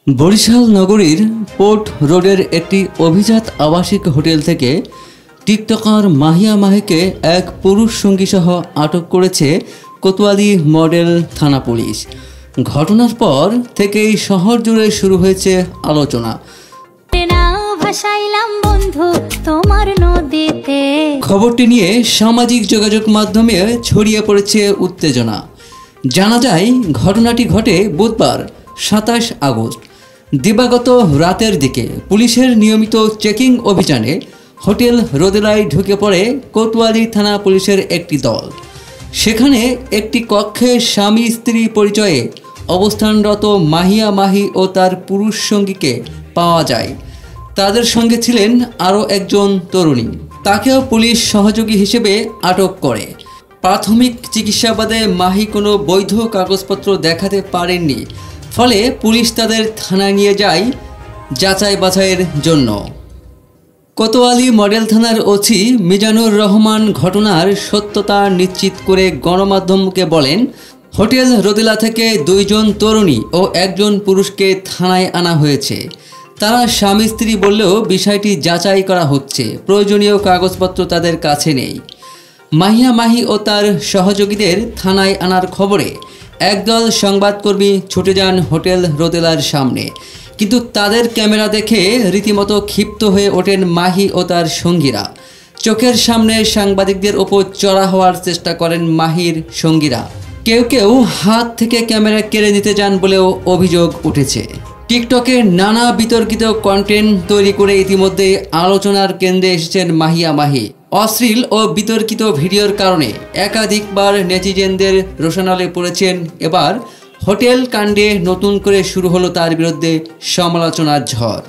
বরিশাল নগরীর পোর্ট রোডের একটি অভিজাত আবাসিক হোটেল থেকে টিকটকার মাহিয়া মাহিকে এক পুরুষ সঙ্গীসহ আটক করেছে কোতোয়ালি মডেল থানা পুলিশ। ঘটনার পর থেকেই শহর জুড়ে শুরু হয়েছে আলোচনা। খবরটি নিয়ে সামাজিক যোগাযোগ মাধ্যমে ছড়িয়ে পড়েছে উত্তেজনা। জানা যায় ঘটনাটি ঘটে বুধবার 27 আগস্ট দিবাগত রাতের দিকে। পুলিশের নিয়মিত চেকিং অভিযানে হোটেল রোদেলায় ঢুকে পড়ে কোতোয়ালি থানা পুলিশের একটি দল। সেখানে একটি কক্ষে স্বামী স্ত্রী পরিচয়ে অবস্থানরত মাহিয়া মাহি ও তার পুরুষ সঙ্গীকে পাওয়া যায়। তাদের সঙ্গে ছিলেন আরও একজন তরুণী, তাকেও পুলিশ সহযোগী হিসেবে আটক করে। প্রাথমিক জিজ্ঞাসাবাদে মাহি কোনো বৈধ কাগজপত্র দেখাতে পারেননি, ফলে পুলিশ তাদের থানায় নিয়ে যায় যাচাই বাছাইয়ের জন্য। কোতোয়ালি মডেল থানার ওসি মিজানুর রহমান ঘটনার সত্যতা নিশ্চিত করে গণমাধ্যমকে বলেন, হোটেল রোদেলা থেকে 2 জন তরুণী ও 1 জন পুরুষকে থানায় আনা হয়েছে। তারা স্বামী স্ত্রী বললেও বিষয়টি যাচাই করা হচ্ছে। প্রয়োজনীয় কাগজপত্র তাদের কাছে নেই। মাহিয়া মাহি ও তার সহযোগীদের থানায় আনার খবরে একদল সংবাদকর্মী ছুটে যান হোটেল রোদেলার সামনে, কিন্তু তাদের ক্যামেরা দেখে রীতিমতো ক্ষিপ্ত হয়ে ওঠেন মাহি ও তার সঙ্গীরা। চোখের সামনে সাংবাদিকদের ওপর চড়া হওয়ার চেষ্টা করেন মাহির সঙ্গীরা। কেউ কেউ হাত থেকে ক্যামেরা কেড়ে নিতে যান বলেও অভিযোগ উঠেছে। টিকটকে নানা বিতর্কিত কন্টেন্ট তৈরি করে ইতিমধ্যে আলোচনার কেন্দ্রে এসেছেন মাহিয়া মাহি। অশ্লীল ও বিতর্কিত ভিডিওর কারণে একাধিকবার নেটিজেনদের রোষানলে পড়েছেন। এবার হোটেল কাণ্ডে নতুন করে শুরু হলো তার বিরুদ্ধে সমালোচনার ঝড়।